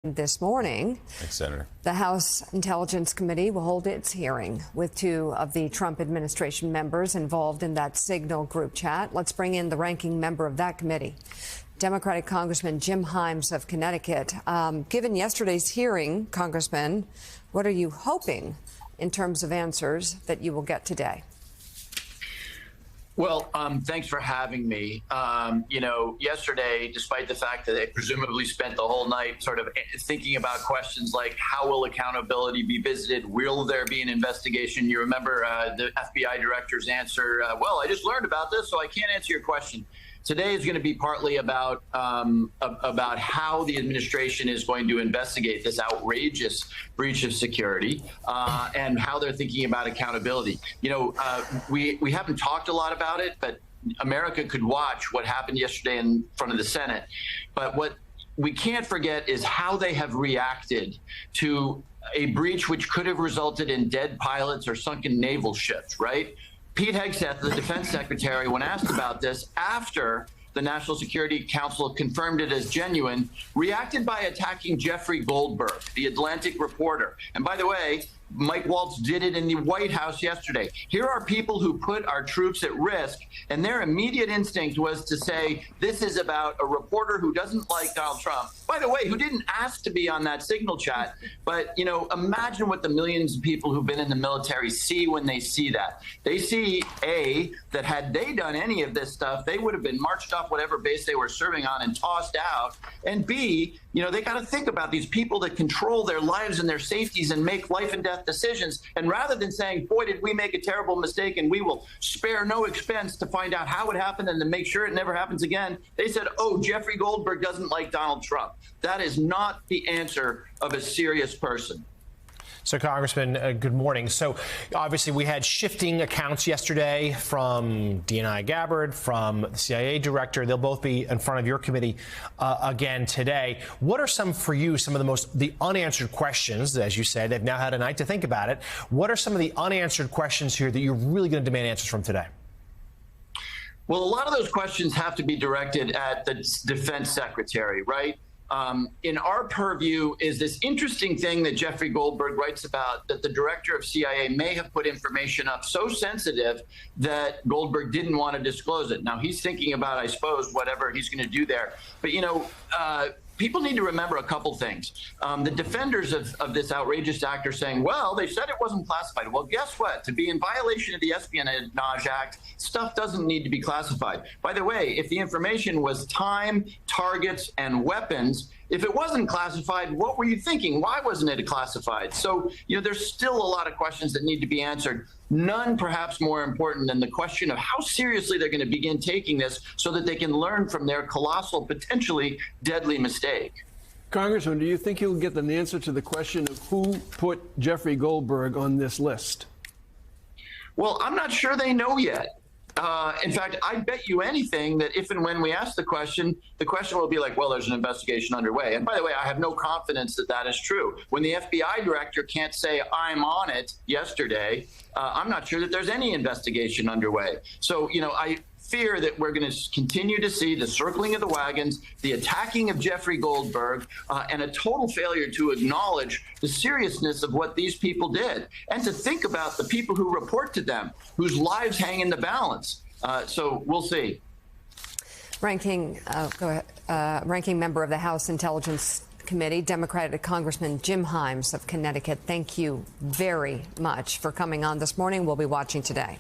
This morning, Thanks, Senator. The House Intelligence Committee will hold its hearing with two of the Trump administration members involved in that Signal group chat. Let's bring in the ranking member of that committee, Democratic Congressman Jim Himes of Connecticut. Given yesterday's hearing, Congressman, what are you hoping in terms of answers that you will get today? Well, thanks for having me. Yesterday, despite the fact that they presumably spent the whole night sort of thinking about questions like how will accountability be visited? Will there be an investigation? You remember the FBI director's answer, well, I just learned about this, so I can't answer your question. Today is going to be partly about how the administration is going to investigate this outrageous breach of security and how they're thinking about accountability. We haven't talked a lot about it, but America could watch what happened yesterday in front of the Senate. But what we can't forget is how they have reacted to a breach which could have resulted in dead pilots or sunken naval ships, right? Pete Hegseth, the defense secretary, when asked about this after the National Security Council confirmed it as genuine, reacted by attacking Jeffrey Goldberg, the Atlantic reporter. And by the way, Mike Waltz did it in the White House yesterday. Here are people who put our troops at risk, and their immediate instinct was to say, this is about a reporter who doesn't like Donald Trump. By the way, who didn't ask to be on that Signal chat. But, imagine what the millions of people who've been in the military see when they see that. They see, A, that had they done any of this stuff, they would have been marched off whatever base they were serving on and tossed out. And B, they got to think about these people that control their lives and their safeties and make life and death decisions. And rather than saying, boy, did we make a terrible mistake and we will spare no expense to find out how it happened and to make sure it never happens again, they said, oh, Jeffrey Goldberg doesn't like Donald Trump. That is not the answer of a serious person. So, Congressman, good morning. So, obviously, we had shifting accounts yesterday from DNI Gabbard, from the CIA director. They'll both be in front of your committee again today. What are some of the unanswered questions? As you said, they've now had a night to think about it. What are some of the unanswered questions here that you're really going to demand answers from today? Well, a lot of those questions have to be directed at the defense secretary, right? In our purview is this interesting thing that Jeffrey Goldberg writes about, that the director of CIA may have put information up so sensitive that Goldberg didn't want to disclose it. Now, he's thinking about, I suppose, whatever he's going to do there. But, people need to remember a couple things. The defenders of this outrageous act are saying, well, they said it wasn't classified. Well, guess what? To be in violation of the Espionage Act, stuff doesn't need to be classified. By the way, if the information was time, targets, and weapons, if it wasn't classified, what were you thinking? Why wasn't it classified? So, there's still a lot of questions that need to be answered. None perhaps more important than the question of how seriously they're going to begin taking this so that they can learn from their colossal, potentially deadly mistake. Congressman, do you think you'll get an answer to the question of who put Jeffrey Goldberg on this list? Well, I'm not sure they know yet. In fact, I bet you anything that if and when we ask the question will be like, well, there's an investigation underway. And by the way, I have no confidence that that is true. When the FBI director can't say I'm on it yesterday, I'm not sure that there's any investigation underway. So, I fear that we're going to continue to see the circling of the wagons, the attacking of Jeffrey Goldberg, and a total failure to acknowledge the seriousness of what these people did and to think about the people who report to them, whose lives hang in the balance. So we'll see. Ranking member of the House Intelligence Committee, Democratic Congressman Jim Himes of Connecticut, thank you very much for coming on this morning. We'll be watching today.